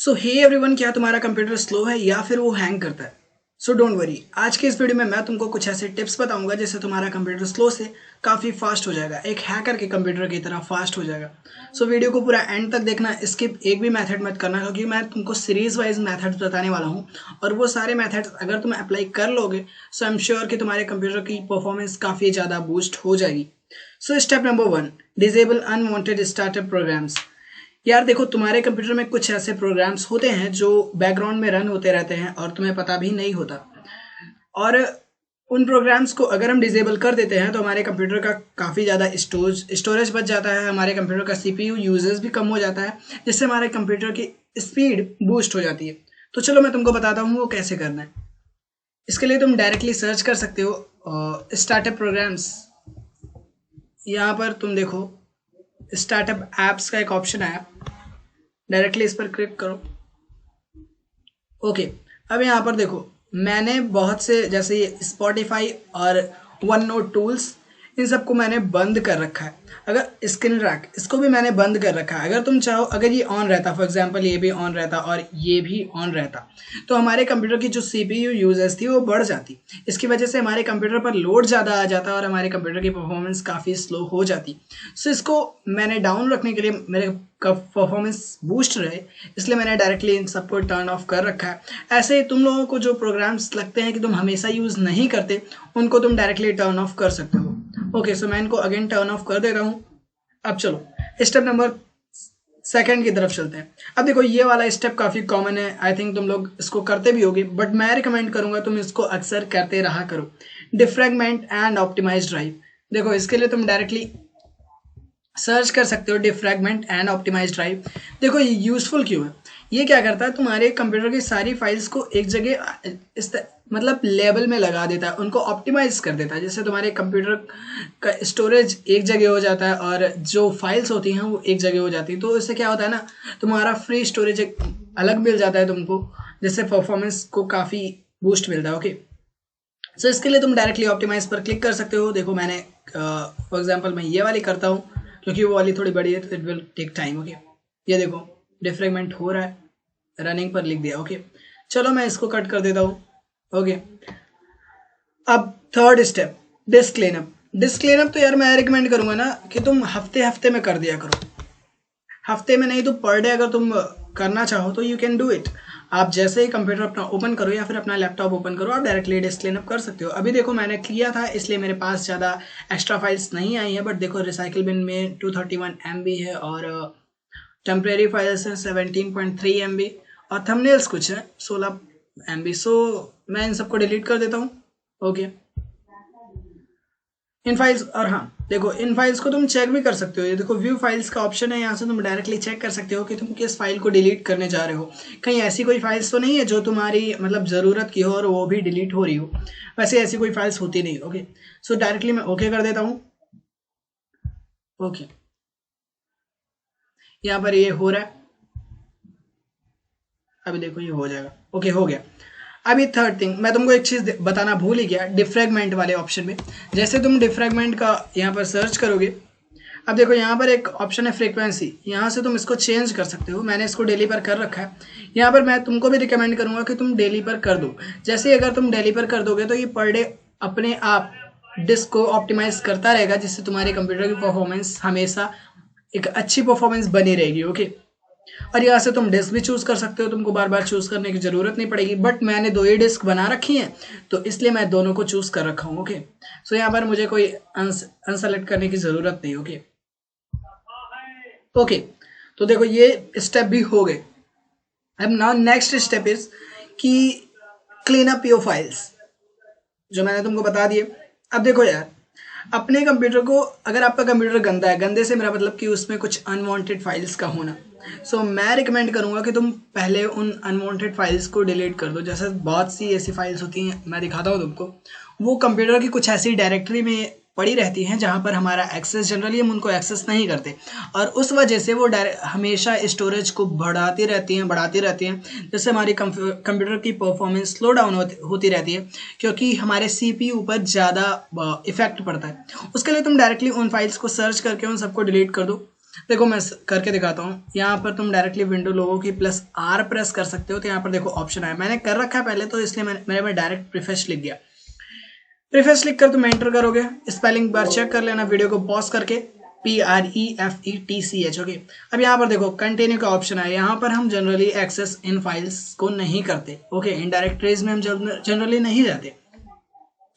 सो hey everyone, क्या तुम्हारा computer slow है या फिर वो हैंग करता है? सो डोंट वरी, आज के इस वीडियो में मैं तुमको कुछ ऐसे टिप्स बताऊंगा जिससे तुम्हारा कंप्यूटर स्लो से काफ़ी फास्ट हो जाएगा, एक हैकर के कंप्यूटर की तरह फास्ट हो जाएगा। सो वीडियो को पूरा एंड तक देखना, स्किप एक भी मेथड मत करना, क्योंकि मैं तुमको सीरीज वाइज मेथड्स बताने वाला हूँ और वो सारे मेथड्स अगर तुम अप्लाई कर लोगे सो आई एम श्योर कि तुम्हारे कंप्यूटर की परफॉर्मेंस काफ़ी ज़्यादा बूस्ट हो जाएगी। So step number 1, disable unwanted startup programs. यार देखो, तुम्हारे कंप्यूटर में कुछ ऐसे प्रोग्राम्स होते हैं जो बैकग्राउंड में रन होते रहते हैं और तुम्हें पता भी नहीं होता, और उन प्रोग्राम्स को अगर हम डिसेबल कर देते हैं तो हमारे कंप्यूटर का काफ़ी ज़्यादा स्टोरेज बच जाता है, हमारे कंप्यूटर का सीपीयू यूजेस भी कम हो जाता है, जिससे हमारे कंप्यूटर की स्पीड बूस्ट हो जाती है। तो चलो मैं तुमको बताता हूँ वो कैसे करना है। इसके लिए तुम डायरेक्टली सर्च कर सकते हो स्टार्टअप प्रोग्राम्स। यहाँ पर तुम देखो स्टार्टअप एप्स का एक ऑप्शन आया, डायरेक्टली इस पर क्लिक करो। ओके, अब यहाँ पर देखो मैंने बहुत से जैसे ये स्पॉटिफाई और वन नोट टूल्स, इन सबको मैंने बंद कर रखा है। अगर स्क्रीन रैक, इसको भी मैंने बंद कर रखा है। अगर तुम चाहो, अगर ये ऑन रहता, फॉर एग्जांपल ये भी ऑन रहता और ये भी ऑन रहता, तो हमारे कंप्यूटर की जो सीपीयू यूजेस थी वो बढ़ जाती। इसकी वजह से हमारे कंप्यूटर पर लोड ज़्यादा आ जाता और हमारे कंप्यूटर की परफॉर्मेंस काफ़ी स्लो हो जाती। सो इसको मैंने डाउन रखने के लिए, मेरे परफॉर्मेंस बूस्ट रहे, इसलिए मैंने डायरेक्टली इन सबको टर्न ऑफ कर रखा है। ऐसे ही तुम लोगों को जो प्रोग्राम्स लगते हैं कि तुम हमेशा यूज़ नहीं करते, उनको तुम डायरेक्टली टर्न ऑफ कर सकते हो। ओके, सो मैं इनको अगेन टर्न ऑफ कर दे रहा हूँ। अब चलो स्टेप नंबर 2 की तरफ चलते हैं। अब देखो ये वाला स्टेप काफ़ी कॉमन है, आई थिंक तुम लोग इसको करते भी होगे, बट मैं रिकमेंड करूँगा तुम इसको अक्सर करते रहा करो। Defragment and optimise drive. देखो इसके लिए तुम डायरेक्टली सर्च कर सकते हो डिफ्रैगमेंट एंड ऑप्टिमाइज ड्राइव। देखो ये यूज़फुल क्यों है, ये क्या करता है, तुम्हारे कंप्यूटर की सारी फाइल्स को एक जगह मतलब लेवल में लगा देता है, उनको ऑप्टिमाइज कर देता है, जिससे तुम्हारे कंप्यूटर का स्टोरेज एक जगह हो जाता है और जो फाइल्स होती हैं वो एक जगह हो जाती है। तो इससे क्या होता है ना, तुम्हारा फ्री स्टोरेज एक अलग मिल जाता है तुमको, जिससे परफॉर्मेंस को काफ़ी बूस्ट मिलता है। ओके, सो इसके लिए तुम डायरेक्टली ऑप्टिमाइज पर क्लिक कर सकते हो। देखो मैंने फॉर एग्जाम्पल मैं ये वाली करता हूँ, क्योंकि वो वाली थोड़ी बड़ी है तो it will take time. Okay, ये देखो डिफ्रैगमेंट हो रहा है, रनिंग पर लिख दिया। ओके, चलो मैं इसको कट कर देता हूँ। ओके, अब third step, disc cleanup. Disc cleanup तो यार मैं रिकमेंड करूँगा ना कि तुम हफ्ते हफ्ते में कर दिया करो। हफ्ते में नहीं तो पर डे अगर तुम करना चाहो तो यू कैन डू इट। आप जैसे ही कंप्यूटर अपना ओपन करो या फिर अपना लैपटॉप ओपन करो, आप डायरेक्टली डिस्क क्लीनअप कर सकते हो। अभी देखो मैंने किया था, इसलिए मेरे पास ज़्यादा एक्स्ट्रा फाइल्स नहीं आई है, बट देखो रिसाइकिल बिन में 231 MB है और टेम्परेरी फाइल्स हैं 17.3 MB और थंबनेल्स कुछ है 16 MB। सो मैं इन सबको डिलीट कर देता हूँ। ओके, इन फाइल्स, और हाँ देखो इन फाइल्स को तुम चेक भी कर सकते हो। ये देखो व्यू फाइल्स का ऑप्शन है, यहाँ से तुम डायरेक्टली चेक कर सकते हो कि तुम किस फाइल को डिलीट करने जा रहे हो। कहीं ऐसी कोई फाइल्स तो नहीं है जो तुम्हारी मतलब ज़रूरत की हो और वो भी डिलीट हो रही हो। वैसे ऐसी कोई फाइल्स होती नहीं। ओके, सो डायरेक्टली मैं ओके कर देता हूँ। ओके, यहाँ पर ये हो रहा है, अभी देखो ये हो जाएगा। ओके, हो गया। अभी थर्ड थिंग मैं तुमको एक चीज़ बताना भूल ही गया, डिफ्रैगमेंट वाले ऑप्शन में जैसे तुम डिफ्रैगमेंट का यहाँ पर सर्च करोगे, अब देखो यहाँ पर एक ऑप्शन है फ्रीक्वेंसी, यहाँ से तुम इसको चेंज कर सकते हो। मैंने इसको डेली पर कर रखा है। यहाँ पर मैं तुमको भी रिकमेंड करूँगा कि तुम डेली पर कर दो। जैसे ही अगर तुम डेली पर कर दोगे तो ये पर डे अपने आप डिस्क को ऑप्टिमाइज करता रहेगा, जिससे तुम्हारे कंप्यूटर की परफॉर्मेंस हमेशा एक अच्छी परफॉर्मेंस बनी रहेगी। ओके, और यहाँ से तुम डिस्क भी चूज़ कर सकते हो, तुमको बार बार चूज़ करने की ज़रूरत नहीं पड़ेगी, बट मैंने 2 ही डिस्क बना रखी हैं तो इसलिए मैं दोनों को चूज़ कर रखा हूँ। ओके, सो यहाँ पर मुझे कोई अनसेलेक्ट करने की ज़रूरत नहीं। ओके ओके, तो देखो ये स्टेप भी हो गए। अब नाउ नेक्स्ट स्टेप इज कि क्लीन अप योर फाइल्स, जो मैंने तुमको बता दिए। अब देखो यार, अपने कंप्यूटर को, अगर आपका कंप्यूटर गंदा है, गंदे से मेरा मतलब कि उसमें कुछ अनवांटेड फाइल्स का होना, सो मैं रिकमेंड करूँगा कि तुम पहले उन अनवांटेड फाइल्स को डिलीट कर दो। जैसे बहुत सी ऐसी फाइल्स होती हैं, मैं दिखाता हूँ तुमको, वो कंप्यूटर की कुछ ऐसी डायरेक्टरी में पड़ी रहती हैं जहाँ पर हमारा एक्सेस, जनरली हम उनको एक्सेस नहीं करते और उस वजह से वो हमेशा स्टोरेज को बढ़ाती रहती हैं, जिससे हमारी कंप्यूटर की परफॉर्मेंस स्लो डाउन होती रहती है, क्योंकि हमारे सीपीयू पर ज़्यादा इफेक्ट पड़ता है। उसके लिए तुम डायरेक्टली उन फाइल्स को सर्च करके उन सबको डिलीट कर दो। देखो मैं करके दिखाता हूँ। यहाँ पर तुम डायरेक्टली विंडो लोगो की +R प्रेस कर सकते हो, तो यहाँ पर देखो ऑप्शन आया, मैंने कर रखा है पहले तो इसलिए मेरे में डायरेक्ट प्रीफेस लिख गया। प्रीफेस लिख कर तुम एंटर करोगे, स्पेलिंग बार चेक कर लेना वीडियो को पॉज करके, PREFETCH। ओके, अब यहाँ पर देखो कंटिन्यू का ऑप्शन है। यहाँ पर हम जनरली एक्सेस इन फाइल्स को नहीं करते। ओके, इन डायरेक्टरीज में हम जनरली नहीं जाते,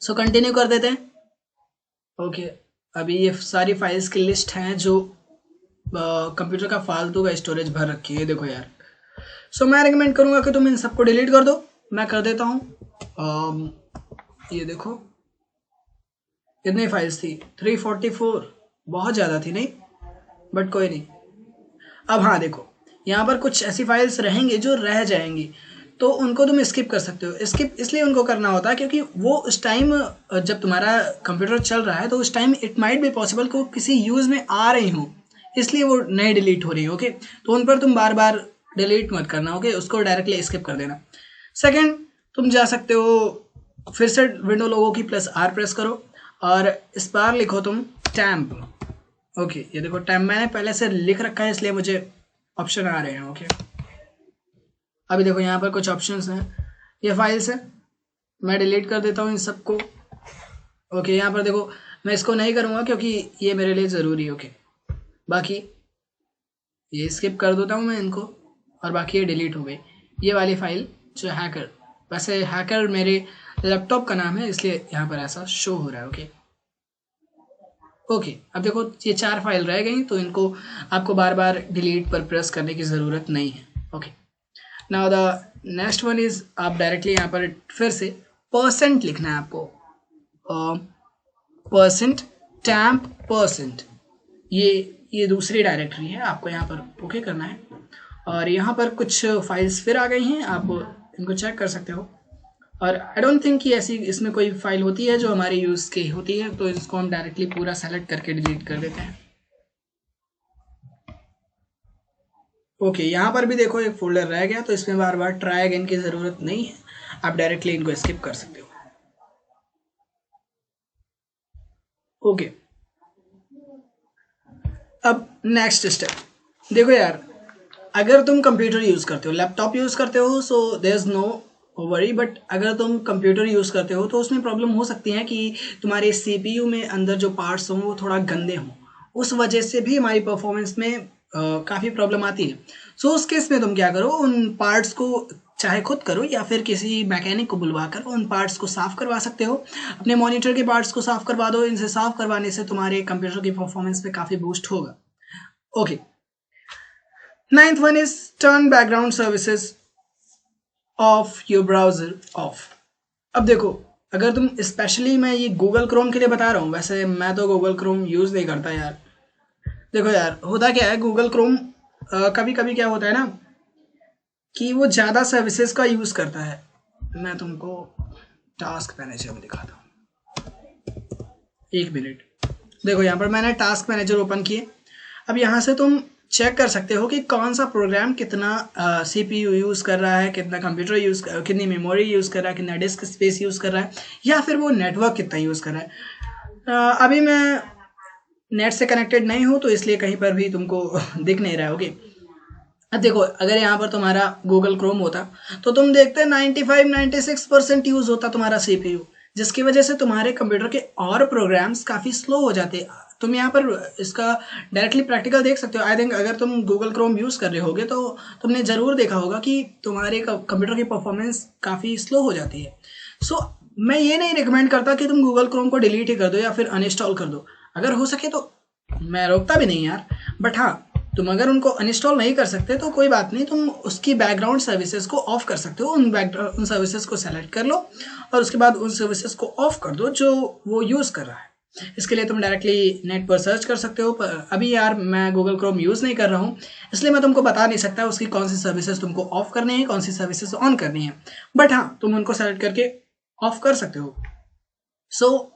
सो कंटिन्यू कर देते हैं। ओके, अभी ये सारी फाइल्स की लिस्ट हैं जो कंप्यूटर का फालतू का स्टोरेज भर रखी है, देखो यार। सो मैं रिकमेंड करूंगा कि तुम इन सबको डिलीट कर दो। मैं कर देता हूँ। ये देखो कितनी फाइल्स थी, 344, बहुत ज़्यादा थी नहीं, बट कोई नहीं। अब हाँ देखो, यहाँ पर कुछ ऐसी फाइल्स रहेंगी जो रह जाएंगी, तो उनको तुम स्किप कर सकते हो। स्किप इसलिए उनको करना होता है क्योंकि वो उस टाइम जब तुम्हारा कंप्यूटर चल रहा है तो उस time it might be possible को किसी यूज़ में आ रही हो, इसलिए वो नहीं डिलीट हो रही है। ओके, तो उन पर तुम बार बार डिलीट मत करना। ओके, उसको डायरेक्टली स्किप कर देना। सेकंड, तुम जा सकते हो, फिर से विंडो लोगो की +R प्रेस करो और इस बार लिखो तुम टैम्प। ओके, ये देखो टैम्प मैंने पहले से लिख रखा है इसलिए मुझे ऑप्शन आ रहे हैं। ओके, अभी देखो यहाँ पर कुछ ऑप्शंस हैं, ये फाइल्स है, मैं डिलीट कर देता हूँ इन सबको। ओके, यहाँ पर देखो मैं इसको नहीं करूँगा क्योंकि ये मेरे लिए ज़रूरी है। ओके, बाकी ये स्किप कर देता हूँ मैं इनको, और बाकी ये डिलीट हो गई। ये वाली फाइल जो हैकर, वैसे हैकर मेरे लैपटॉप का नाम है इसलिए यहाँ पर ऐसा शो हो रहा है। ओके ओके, अब देखो ये 4 फाइल रह गई, तो इनको आपको बार बार डिलीट पर प्रेस करने की ज़रूरत नहीं है। Okay, now the next one is, आप डायरेक्टली यहाँ पर फिर से % लिखना है आपको, %temp%। ये दूसरी डायरेक्टरी है, आपको यहाँ पर ओके करना है। और यहाँ पर कुछ फाइल्स फिर आ गई हैं, आप इनको चेक कर सकते हो। और आई डोंट थिंक कि ऐसी इसमें कोई फाइल होती है जो हमारे यूज़ की होती है, तो इसको हम डायरेक्टली पूरा सेलेक्ट करके डिलीट कर देते हैं। ओके, यहाँ पर भी देखो एक फोल्डर रह गया, तो इसमें बार बार ट्राई अगेन की ज़रूरत नहीं है, आप डायरेक्टली इनको स्किप कर सकते हो। ओके, अब नेक्स्ट स्टेप देखो यार, अगर तुम कंप्यूटर यूज़ करते हो, लैपटॉप यूज़ करते हो, so there is no worry, but अगर तुम कंप्यूटर यूज़ करते हो तो उसमें प्रॉब्लम हो सकती है कि तुम्हारे CPU में अंदर जो पार्ट्स हों वो थोड़ा गंदे हों, उस वजह से भी हमारी परफॉर्मेंस में काफ़ी प्रॉब्लम आती है। सो उस केस में तुम क्या करो, उन पार्ट्स को चाहे खुद करो या फिर किसी मैकेनिक को बुलवा कर उन पार्ट्स को साफ़ करवा सकते हो। अपने मॉनिटर के पार्ट्स को साफ़ करवा दो, इनसे साफ़ करवाने से तुम्हारे कंप्यूटर की परफॉर्मेंस पे काफ़ी बूस्ट होगा। Okay, 9th one is turn background services of your browser off। अब देखो, अगर तुम स्पेशली, मैं ये गूगल क्रोम के लिए बता रहा हूँ, वैसे मैं तो गूगल क्रोम यूज़ नहीं करता यार। देखो यार, होता क्या है, गूगल क्रोम कभी कभी क्या होता है ना कि वो ज़्यादा सर्विसेज का यूज़ करता है। मैं तुमको टास्क मैनेजर में दिखाता हूँ, 1 मिनट। देखो यहाँ पर मैंने टास्क मैनेजर ओपन किए। अब यहाँ से तुम चेक कर सकते हो कि कौन सा प्रोग्राम कितना CPU यूज़ कर रहा है, कितना कंप्यूटर कितनी मेमोरी यूज़ कर रहा है, कितना डिस्क स्पेस यूज़ कर रहा है, या फिर वो नेटवर्क कितना यूज़ कर रहा है। अभी मैं नेट से कनेक्टेड नहीं हूँ तो इसलिए कहीं पर भी तुमको दिख नहीं रहा है। ओके, अब देखो, अगर यहाँ पर तुम्हारा गूगल क्रोम होता तो तुम देखते 95-96% यूज़ होता तुम्हारा CPU, जिसकी वजह से तुम्हारे कंप्यूटर के और प्रोग्राम्स काफ़ी स्लो हो जाते। तुम यहाँ पर इसका डायरेक्टली प्रैक्टिकल देख सकते हो। आई थिंक अगर तुम गूगल क्रोम यूज़ कर रहे होगे तो तुमने ज़रूर देखा होगा कि तुम्हारे कंप्यूटर की परफॉर्मेंस काफ़ी स्लो हो जाती है। सो मैं ये नहीं रिकमेंड करता कि तुम गूगल क्रोम को डिलीट ही कर दो या फिर अनइंस्टॉल कर दो। अगर हो सके तो मैं रोकता भी नहीं यार, बट हाँ, तुम अगर उनको अनइंस्टॉल नहीं कर सकते तो कोई बात नहीं, तुम उसकी बैकग्राउंड सर्विसेज को ऑफ कर सकते हो। उन सर्विसेज को सेलेक्ट कर लो और उसके बाद उन सर्विसेज को ऑफ कर दो जो वो यूज़ कर रहा है। इसके लिए तुम डायरेक्टली नेट पर सर्च कर सकते हो। अभी यार मैं गूगल क्रोम यूज़ नहीं कर रहा हूँ, इसलिए मैं तुमको बता नहीं सकता उसकी कौन सी सर्विसेज तुमको ऑफ करनी है, कौन सी सर्विसेज ऑन करनी है, बट हाँ, तुम उनको सेलेक्ट करके ऑफ कर सकते हो। सो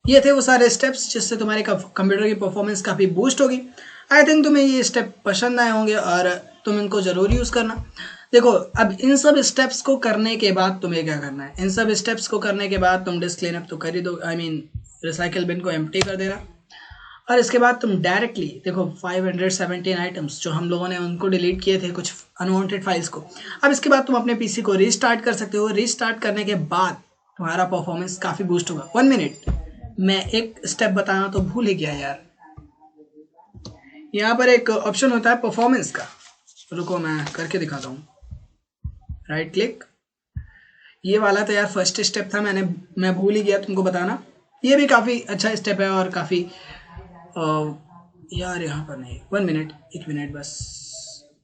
ये थे वो सारे स्टेप्स जिससे तुम्हारे कंप्यूटर की परफॉर्मेंस काफ़ी बूस्ट होगी। आई थिंक तुम्हें ये स्टेप पसंद आए होंगे और तुम इनको ज़रूर यूज़ करना। देखो, अब इन सब स्टेप्स को करने के बाद तुम्हें क्या करना है, इन सब स्टेप्स को करने के बाद तुम डिस्क क्लीनअप तो कर ही दो, आई मीन रिसाइकल बिन को एम्प्टी कर देना। और इसके बाद तुम डायरेक्टली देखो 517 आइटम्स जो हम लोगों ने उनको डिलीट किए थे, कुछ अनवांटेड फाइल्स को। अब इसके बाद तुम अपने पीसी को रीस्टार्ट कर सकते हो। रीस्टार्ट करने के बाद तुम्हारा परफॉर्मेंस काफ़ी बूस्ट होगा। 1 मिनट, मैं एक स्टेप बताना तो भूल ही गया यार। यहाँ पर एक ऑप्शन होता है परफॉर्मेंस का, रुको मैं करके दिखाता हूँ। राइट क्लिक, ये वाला तो यार फर्स्ट स्टेप था, मैं भूल ही गया तुमको बताना। ये भी काफ़ी अच्छा स्टेप है और काफ़ी यार यहाँ पर नहीं, 1 मिनट, 1 मिनट बस,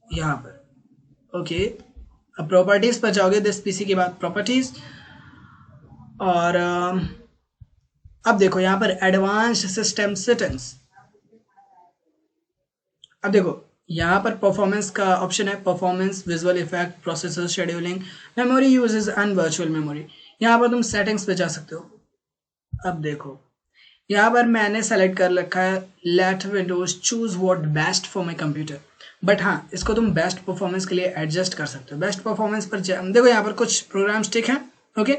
यहाँ पर ओके। अब प्रॉपर्टीज़ पर जाओगे, दिस पीसी के बाद प्रॉपर्टीज़, और अब देखो यहाँ पर एडवांस्ड सिस्टम सेटिंग्स। अब देखो यहाँ पर परफॉर्मेंस का ऑप्शन है, performance, visual effect, processor scheduling, memory uses and virtual memory. यहाँ पर तुम सेटिंग्स पे जा सकते हो। अब देखो यहाँ पर मैंने सेलेक्ट कर रखा है let Windows choose what best for my computer. But हाँ, इसको तुम बेस्ट परफॉर्मेंस के लिए एडजस्ट कर सकते हो। बेस्ट परफॉर्मेंस पर देखो यहाँ पर कुछ प्रोग्राम्स टिक हैं, ओके।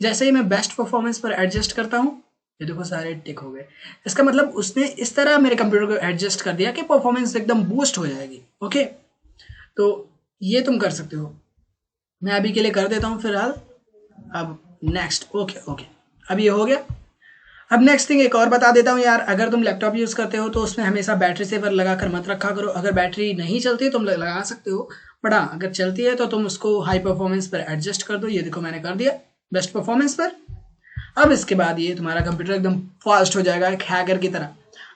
जैसे ही मैं बेस्ट परफॉर्मेंस पर एडजस्ट करता हूँ, ये देखो सारे टिक हो गए। इसका मतलब उसने इस तरह मेरे कंप्यूटर को एडजस्ट कर दिया कि परफॉर्मेंस एकदम बूस्ट हो जाएगी, ओके। तो ये तुम कर सकते हो। मैं अभी के लिए कर देता हूँ फिलहाल। अब नेक्स्ट, ओके, अब ये हो गया। अब नेक्स्ट थिंग एक और बता देता हूँ यार, अगर तुम लैपटॉप यूज़ करते हो तो उसमें हमेशा बैटरी सेवर लगा कर मत रखा करो। अगर बैटरी नहीं चलती तुम लगा सकते हो, बट हाँ अगर चलती है तो तुम उसको हाई परफॉर्मेंस पर एडजस्ट कर दो। ये देखो मैंने कर दिया बेस्ट परफॉर्मेंस पर। अब इसके बाद ये तुम्हारा कंप्यूटर एकदम फास्ट हो जाएगा, एक हैकर की तरह।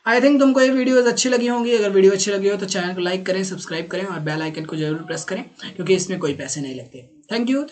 आई थिंक तुमको ये वीडियोस अच्छी लगी होंगी। अगर वीडियो अच्छी लगी हो तो चैनल को लाइक करें, सब्सक्राइब करें और बेल आइकन को जरूर प्रेस करें, क्योंकि इसमें कोई पैसे नहीं लगते। Thank you.